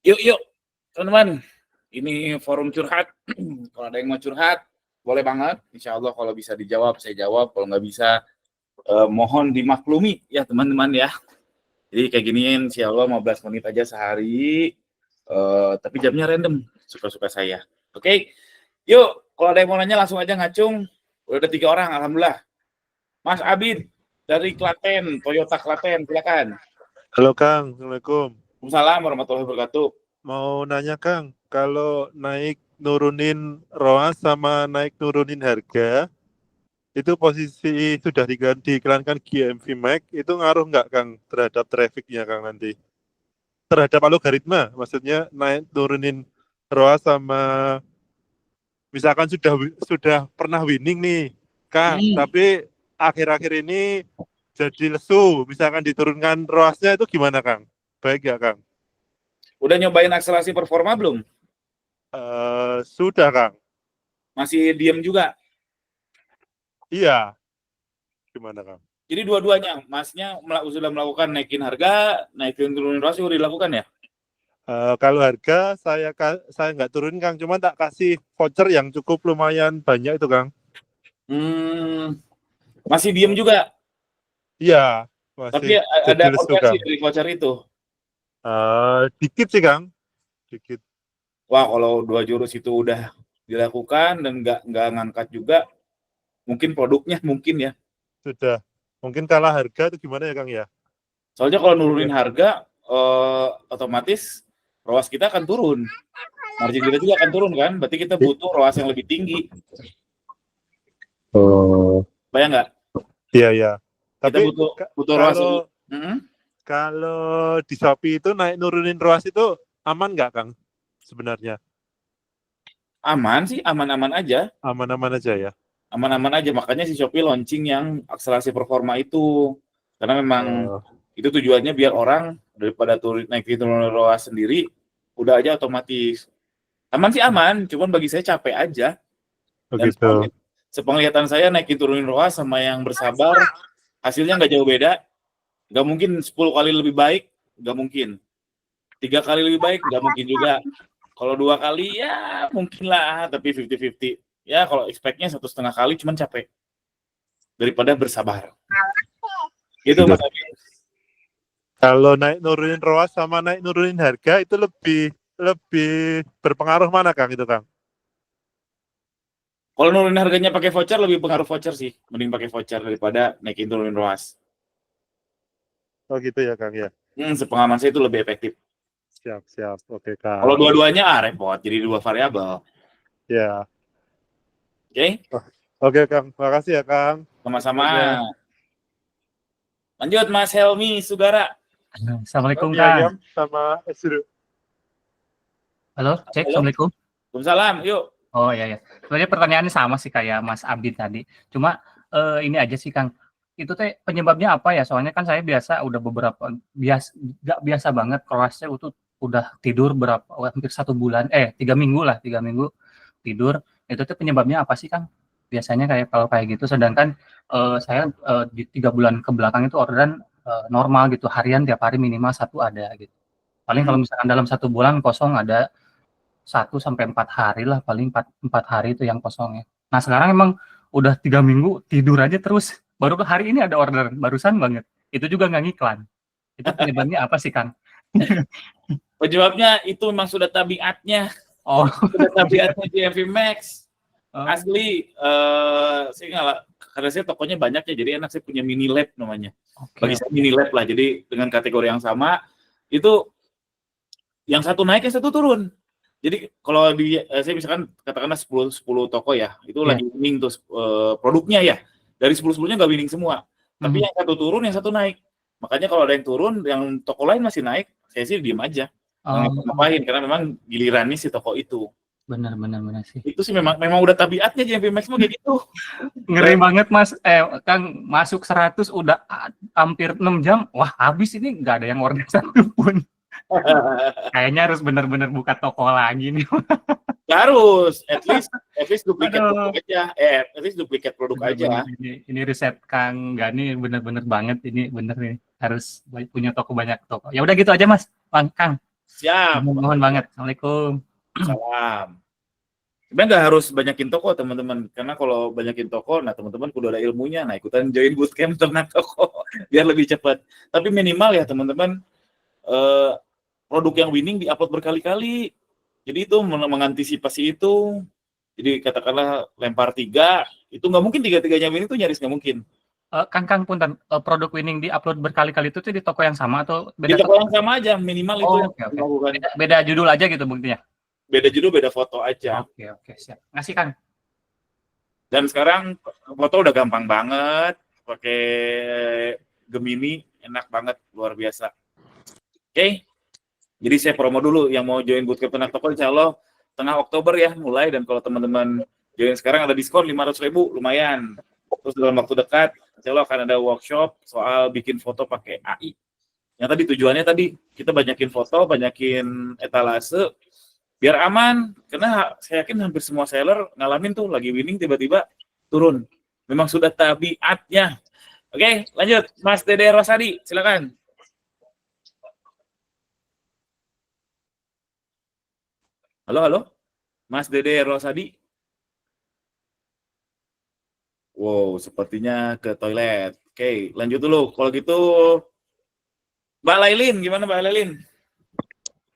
Yuk, teman-teman. Ini forum curhat. Kalau ada yang mau curhat, boleh banget. Insya Allah kalau bisa dijawab, saya jawab. Kalau nggak bisa, mohon dimaklumi ya teman-teman ya. Jadi kayak giniin, insya Allah 15 menit aja sehari. Tapi jamnya random, suka-suka saya. Oke? Yuk, kalau ada yang mau nanya langsung aja ngacung. Udah ada 3 orang, alhamdulillah. Mas Abid dari Klaten, Toyota Klaten, silakan. Halo Kang, Assalamualaikum. Waalaikumsalam warahmatullahi wabarakatuh. Mau nanya Kang, kalau naik nurunin ROAS sama naik nurunin harga, itu posisi sudah diiklankan GMV Max, itu ngaruh nggak Kang terhadap trafficnya Kang nanti? Terhadap algoritma, maksudnya naik nurunin ROAS sama misalkan sudah pernah winning nih Kang, tapi akhir-akhir ini jadi lesu, misalkan diturunkan ROAS-nya itu gimana Kang? Baik ya Kang? Udah nyobain akselerasi performa belum? Sudah Kang. Masih diem juga? Iya. Gimana Kang? Jadi dua-duanya, Masnya sudah melakukan naikin harga, naikin turunin ROAS sudah dilakukan ya? Kalau harga saya nggak turun Kang, cuma tak kasih voucher yang cukup lumayan banyak itu Kang. Masih diem juga? Iya, Tapi masih ada jadi lesu konversi Kang. dari voucher itu? Dikit sih Kang, dikit. Wah, kalau 2 jurus itu udah dilakukan dan nggak ngangkat juga, mungkin produknya mungkin ya. Sudah. Mungkin kalah harga itu gimana ya Kang ya? Soalnya kalau nurunin harga, otomatis ROAS kita akan turun. Margin kita juga akan turun kan? Berarti kita butuh ROAS yang lebih tinggi. Bayang nggak? Iya. Kita Tapi butuh ROAS yang kalau di Shopee itu naik nurunin ROAS itu aman nggak Kang sebenarnya? Aman sih, aman-aman aja. Aman-aman aja ya? Aman-aman aja, makanya si Shopee launching yang akselerasi performa itu. Karena memang itu tujuannya biar orang daripada naikin turun ROAS sendiri, udah aja otomatis. Aman sih aman, cuman bagi saya capek aja. Dan sepenglihatan saya naikin turunin ROAS sama yang bersabar, hasilnya nggak jauh beda. Nggak mungkin 10 kali lebih baik, nggak mungkin. 3 kali lebih baik, nggak mungkin juga. Kalau 2 kali, ya mungkin lah, tapi 50-50. Ya kalau expect-nya 1,5 kali, cuman capek. Daripada bersabar. Gitu Mas Abi. Kalau naik nurunin ROAS sama naik nurunin harga, itu lebih berpengaruh mana Kang itu Kang? Kalau nurunin harganya pakai voucher, lebih pengaruh voucher sih. Mending pakai voucher daripada naikin turunin ROAS. Oh gitu ya Kang ya? Sepengalaman saya itu lebih efektif. Siap. Oke Kang. Kalau dua-duanya repot, jadi 2 variabel. Ya. Oke? Oke Kang, makasih ya Kang. Sama-sama. Lanjut Mas Helmi Sugara. Assalamualaikum Kang. Sama Esru. Halo, cek. Assalamualaikum. Waalaikumsalam, yuk. Oh iya. Sebenarnya pertanyaannya sama sih kayak Mas Abdi tadi. Cuma ini aja sih Kang. Itu teh penyebabnya apa ya? Soalnya kan saya udah nggak biasa banget kelasnya itu udah tidur hampir 1 bulan, 3 minggu tidur. Itu tuh penyebabnya apa sih Kang? Biasanya kalau kayak gitu. Sedangkan saya di 3 bulan ke belakang itu orderan normal gitu, harian tiap hari minimal 1 ada gitu. Paling kalau misalkan dalam 1 bulan kosong ada 1 sampai 4 hari lah, paling 4 hari itu yang kosongnya. Nah sekarang emang udah 3 minggu tidur aja terus. Baru hari ini ada order, barusan banget. Itu juga nggak ngiklan. Itu penyebabnya apa sih Kang? Penyebabnya itu memang sudah tabiatnya. Sudah tabiatnya GMV Max. Asli, karena saya tokonya banyak ya, jadi enak saya punya mini lab namanya. Bagi saya mini lab lah, jadi dengan kategori yang sama, itu yang satu naik, yang satu turun. Jadi kalau saya misalkan katakanlah 10 toko ya, itu lagi winning tuh produknya ya. Dari 10-10-nya nggak winning semua. Tapi yang satu turun, yang satu naik. Makanya kalau ada yang turun, yang toko lain masih naik, saya sih diem aja. Ngapain, karena memang gilirannya si toko itu. Benar sih. Itu sih memang udah tabiatnya GMV Max kayak gitu. Ngeri banget Mas, Kang masuk 100 udah hampir 6 jam, wah habis ini nggak ada yang order satupun. Kayaknya harus benar-benar buka toko lagi nih. Harus, at least duplikat produk aja. At least duplikat produk aja. Ini riset Kang Gani benar-benar banget, ini bener nih. Harus punya toko, banyak toko. Ya udah gitu aja Mas, Kang. Siap. Mohon banget. Assalamualaikum. Salam. Sebenarnya nggak harus banyakin toko teman-teman, karena kalau banyakin toko, nah teman-teman udah ada ilmunya, nah ikutan join bootcamp ternak toko biar lebih cepat. Tapi minimal ya teman-teman, produk yang winning diupload berkali-kali. Jadi itu mengantisipasi itu. Jadi katakanlah lempar 3, itu nggak mungkin 3-3-nya winning itu nyaris nggak mungkin. Kang punten, produk winning di-upload berkali-kali itu tuh di toko yang sama atau Di beda toko yang sama aja, minimal itu yang oke. dilakukan. Beda judul aja gitu buktinya? Beda judul, beda foto aja. Oke, siap. Ngasih Kang. Dan sekarang foto udah gampang banget, pakai Gemini, enak banget, luar biasa. Oke, jadi saya promo dulu yang mau join bootcamp ternak toko, insya Allah tengah Oktober ya mulai, dan kalau teman-teman join sekarang ada diskon 500.000, lumayan. Terus dalam waktu dekat, insya Allah akan ada workshop soal bikin foto pakai AI. Yang tadi tujuannya kita banyakin foto, banyakin etalase, biar aman, karena saya yakin hampir semua seller ngalamin tuh lagi winning tiba-tiba turun. Memang sudah tabiatnya. Oke, lanjut. Mas Dede Rosadi, silakan. Halo. Mas Dede Rosadi. Wow, sepertinya ke toilet. Oke, lanjut dulu. Kalau gitu, Mbak Lailin, gimana Mbak Lailin?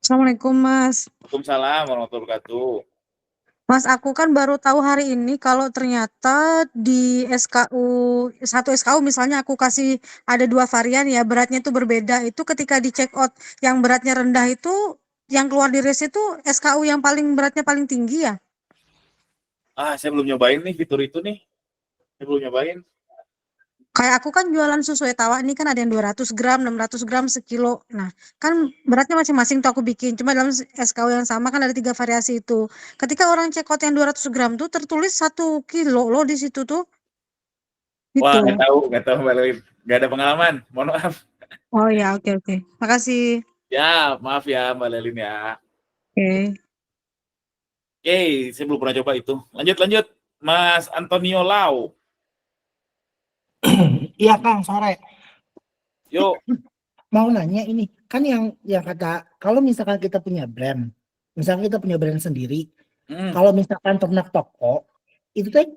Assalamualaikum Mas. Waalaikumsalam warahmatullahi wabarakatuh. Mas, aku kan baru tahu hari ini kalau ternyata di satu SKU misalnya aku kasih ada 2 varian ya, beratnya itu berbeda. Itu ketika di check out yang beratnya rendah itu, yang keluar di RES itu SKU yang beratnya paling tinggi ya? Saya belum nyobain nih fitur itu nih. Saya belum nyobain. Kayak aku kan jualan susu Etawa ini kan ada yang 200 gram, 600 gram, sekilo. Nah, kan beratnya masing-masing tuh aku bikin. Cuma dalam SKU yang sama kan ada 3 variasi itu. Ketika orang check out yang 200 gram tuh tertulis 1 kilo loh di situ tuh. Wah, Gitu. nggak tahu Mbak Lailin. Nggak ada pengalaman, mohon maaf. Oh ya, oke. Makasih. Ya, maaf ya Mbak Lailin ya. Oke. Oke, saya belum pernah coba itu. Lanjut. Mas Antonio Lau. Iya Kang, sore. Yuk. Mau nanya ini, kan yang kata kalau misalkan kita punya brand, sendiri, kalau misalkan ternak toko, itu teh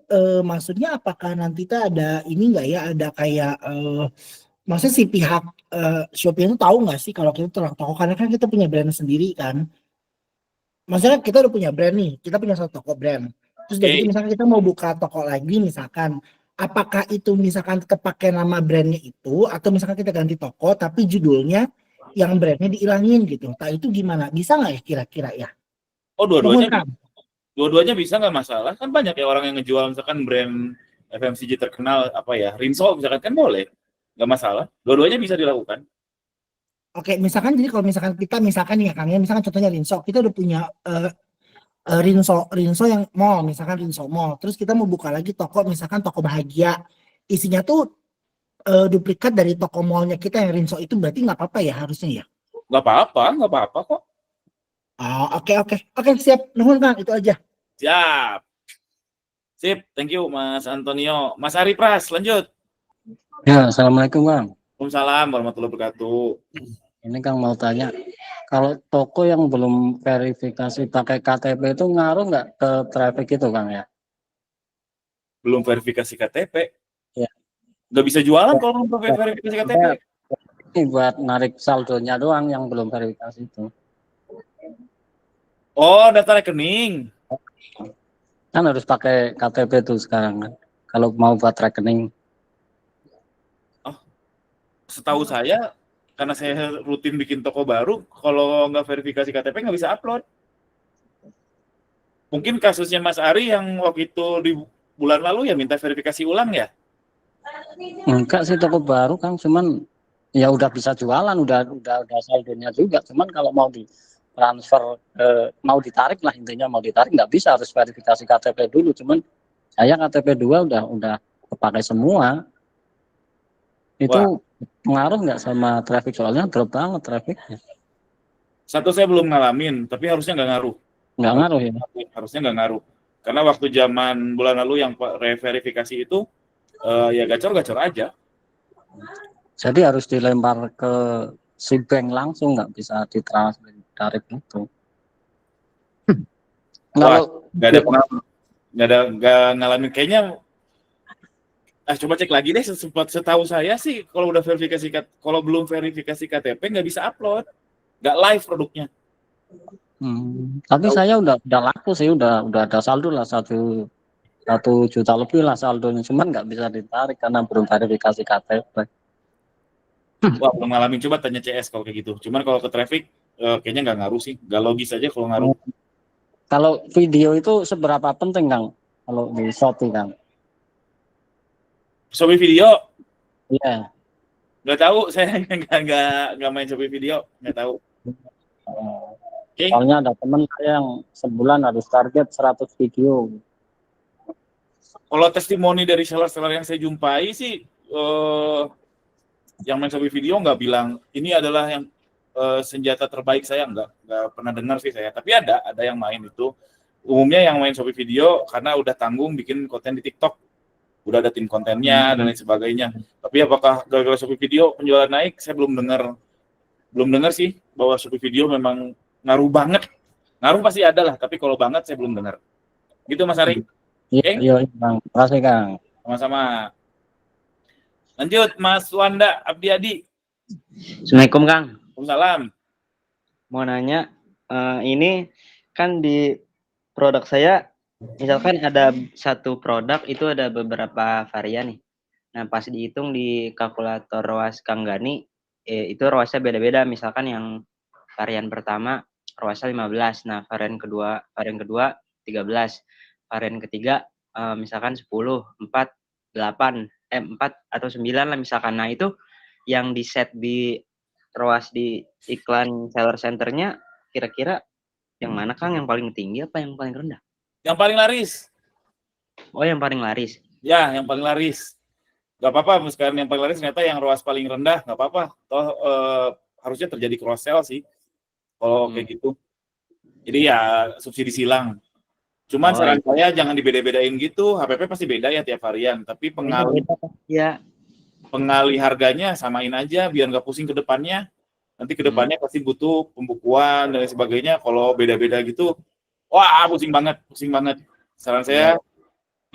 maksudnya apakah nanti tuh ada ini nggak ya, ada kayak maksudnya si pihak Shopee itu tahu nggak sih kalau kita ternak toko, karena kan kita punya brand sendiri kan. Maksudnya kita udah punya brand nih, kita punya satu toko brand. Terus dari itu misalkan kita mau buka toko lagi misalkan, apakah itu misalkan tetap pakai nama brandnya itu, atau misalkan kita ganti toko tapi judulnya yang brandnya dihilangin gitu. Nah itu gimana? Bisa nggak ya kira-kira ya? Oh, dua-duanya bisa nggak masalah. Kan banyak ya orang yang ngejual misalkan brand FMCG terkenal apa ya, Rinso misalkan, kan boleh. Nggak masalah. Dua-duanya bisa dilakukan. Oke, misalkan jadi kalau misalkan kita misalkan ya Kang ya, misalkan contohnya Rinso, kita udah punya Rinso yang mall, misalkan Rinso Mall. Terus kita mau buka lagi toko, misalkan toko Bahagia. Isinya tuh duplikat dari toko mallnya kita yang Rinso itu, berarti nggak apa-apa ya harusnya ya? Nggak apa-apa kok. Oh, oke, siap. Nuhun Kang, itu aja. Siap. Sip, thank you Mas Antonio. Mas Ari Pras, lanjut. Ya, Assalamualaikum Bang. Waalaikumsalam warahmatullahi wabarakatuh. Ini Kang mau tanya, kalau toko yang belum verifikasi pakai KTP itu ngaruh nggak ke traffic itu Kang ya? Belum verifikasi KTP? Ya. Nggak bisa jualan kalau belum verifikasi KTP? Ini buat narik saldonya doang yang belum verifikasi itu. Oh, data rekening. Kan harus pakai KTP tuh sekarang kan, kalau mau buat rekening. Setahu saya, karena saya rutin bikin toko baru, kalau nggak verifikasi KTP nggak bisa upload. Mungkin kasusnya Mas Ari yang waktu itu di bulan lalu ya minta verifikasi ulang ya? Enggak sih, toko baru Kang, cuman ya udah bisa jualan, udah saldonya juga. Cuman kalau mau di transfer, mau ditarik lah, intinya mau ditarik nggak bisa, harus verifikasi KTP dulu. Cuman saya KTP 2 udah kepakai semua. Itu pengaruh nggak sama traffic, soalnya drop banget trafficnya. Satu saya belum ngalamin, tapi harusnya nggak ngaruh. Nggak ngaruh ya? Harusnya nggak ngaruh. Karena waktu zaman bulan lalu yang reverifikasi itu, ya gacor-gacor aja. Jadi harus dilempar ke si bank langsung, nggak bisa ditransfer tarif itu. Wah, Kalau nggak ada pengalaman, nggak ngalamin kayaknya. Coba cek lagi deh. Setahu saya sih kalau udah kalau belum verifikasi KTP nggak bisa upload, nggak live produknya. Tapi saya udah laku sih, udah ada saldo lah 1 juta lebih lah saldonya, cuman nggak bisa ditarik karena belum verifikasi KTP. Wah, belum ngalamin. Coba tanya CS kalau kayak gitu. Cuman kalau ke traffic kayaknya nggak ngaruh sih, nggak logis aja kalau ngaruh. Kalau video itu seberapa penting Kang kalau di Shopee Kang? Shopee video Iya. nggak tahu, saya nggak main Shopee video, nggak tahu. Oke. Soalnya ada teman saya yang sebulan harus target 100 video. Kalau testimoni dari seller-seller yang saya jumpai sih, yang main Shopee video nggak bilang ini adalah yang senjata terbaik saya, nggak pernah dengar sih saya. Tapi ada yang main itu. Umumnya yang main Shopee video karena udah tanggung bikin konten di TikTok, udah ada tim kontennya dan lain sebagainya. Tapi apakah gara-gara Shopee video penjualan naik? Saya belum dengar sih bahwa Shopee video memang ngaruh banget. Ngaruh pasti ada lah, tapi kalau banget saya belum dengar. Gitu Mas Ari. Iya, Bang. Terima kasih Kang. Sama-sama. Lanjut Mas Wanda Abdiadi. Assalamualaikum Kang. Waalaikumsalam. Mau nanya, ini kan di produk saya, misalkan ada satu produk itu ada beberapa varian nih. Nah pas dihitung di kalkulator ROAS Kang Gani, itu ROAS-nya beda-beda. Misalkan yang varian pertama ROAS-nya 15, nah varian kedua 13, varian ketiga misalkan 10, 4, 8, 4 atau 9 lah misalkan. Nah itu yang di set di ROAS di iklan seller centernya kira-kira yang mana Kang, yang paling tinggi apa yang paling rendah? Yang paling laris. Oh yang paling laris. Ya, yang paling laris. Gak apa-apa, sekarang yang paling laris ternyata yang ROAS paling rendah, gak apa-apa. Toh harusnya terjadi cross sell sih kalau kayak gitu. Jadi ya subsidi silang. Cuman saran saya jangan dibeda-bedain gitu. HPP pasti beda ya tiap varian, tapi pengalih harganya samain aja biar nggak pusing ke depannya. Nanti ke depannya pasti butuh pembukuan dan lain sebagainya. Kalau beda-beda gitu, wah pusing banget. Saran saya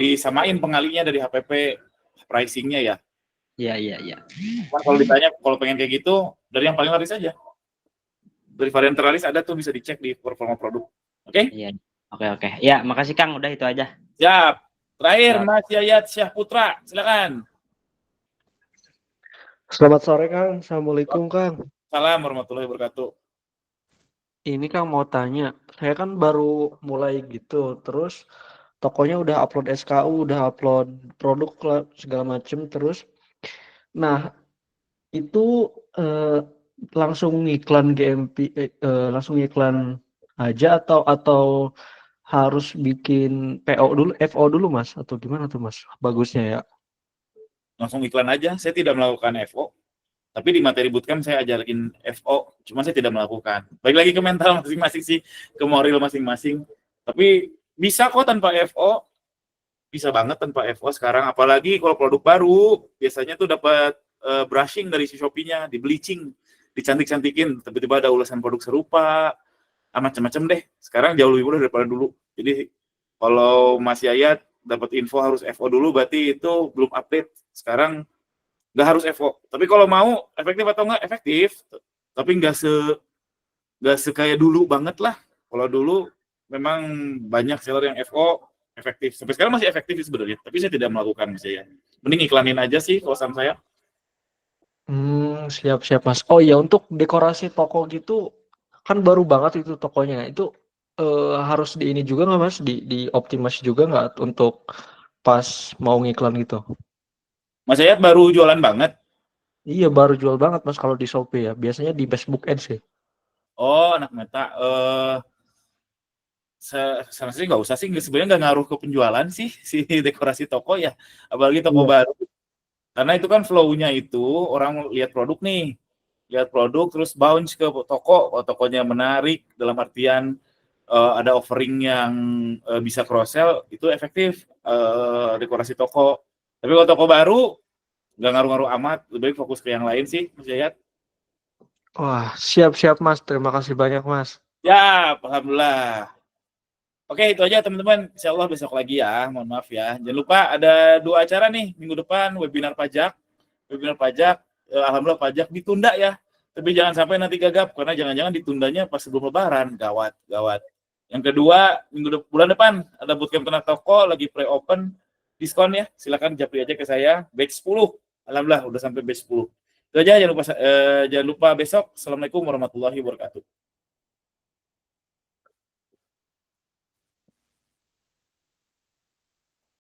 disamain pengalihnya dari HPP pricingnya ya. Iya. Kalau ditanya kalau pengen kayak gitu, dari yang paling laris aja. Dari varian terlaris ada tuh bisa dicek di performa produk. Oke? Iya. Oke. Ya, makasih Kang, udah itu aja. Siap. Terakhir Mas Yayat Syah Putra, silakan. Selamat sore Kang, Assalamualaikum Kang. Salam warahmatullahi wabarakatuh. Ini Kang mau tanya, saya kan baru mulai gitu, terus tokonya udah upload SKU, udah upload produk segala macem terus. Nah itu langsung iklan GMP, langsung iklan aja atau harus bikin PO dulu, FO dulu Mas, atau gimana tuh Mas? Bagusnya ya. Langsung iklan aja, saya tidak melakukan FO. Tapi di materi bootcamp saya ajarin FO, cuma saya tidak melakukan. Balik lagi ke mental masing-masing sih, ke moral masing-masing. Tapi bisa kok tanpa FO, bisa banget tanpa FO sekarang. Apalagi kalau produk baru, biasanya tuh dapat brushing dari si Shopee-nya, di bleaching, dicantik-cantikin. Tiba-tiba ada ulasan produk serupa, macam-macam deh. Sekarang jauh lebih mudah daripada dulu. Jadi kalau Mas Yayat dapat info harus FO dulu, berarti itu belum update. Sekarang nggak harus FO. Tapi kalau mau efektif atau nggak efektif, tapi nggak kayak dulu banget lah. Kalau dulu memang banyak seller yang FO efektif. Sampai sekarang masih efektif sebenarnya, tapi saya tidak melakukan misalnya. Mending iklanin aja sih kalau saran saya. Siap Mas. Oh iya, untuk dekorasi toko gitu kan baru banget itu tokonya. Itu harus di ini juga nggak Mas? Di optimasi juga nggak untuk pas mau ngiklan gitu? Mas Yayat baru jualan banget? Iya, baru jual banget Mas kalau di Shopee ya. Biasanya di Facebook Ads sih. Oh, anak meta. Sebenarnya nggak usah sih. Sebenarnya nggak ngaruh ke penjualan sih si dekorasi toko ya. Apalagi toko baru. Karena itu kan flow-nya itu orang lihat produk nih. Lihat produk terus bounce ke toko. Kalau tokonya menarik dalam artian ada offering yang bisa cross-sell, itu efektif dekorasi toko. Tapi kalau toko baru, nggak ngaruh-ngaruh amat, lebih baik fokus ke yang lain sih, Mas Yayat. Wah, siap-siap Mas. Terima kasih banyak Mas. Ya, alhamdulillah. Oke, itu aja teman-teman. Insya Allah besok lagi ya. Mohon maaf ya. Jangan lupa ada 2 acara nih minggu depan, webinar pajak. Alhamdulillah pajak ditunda ya. Tapi jangan sampai nanti gagap karena jangan-jangan ditundanya pas sebelum Lebaran. Gawat. Yang kedua, bulan depan ada bootcamp Ternak Toko lagi pre-open diskon ya. Silakan japri aja ke saya batch 10. Alhamdulillah udah sampai batch 10. Itu aja, jangan lupa besok. Assalamualaikum warahmatullahi wabarakatuh.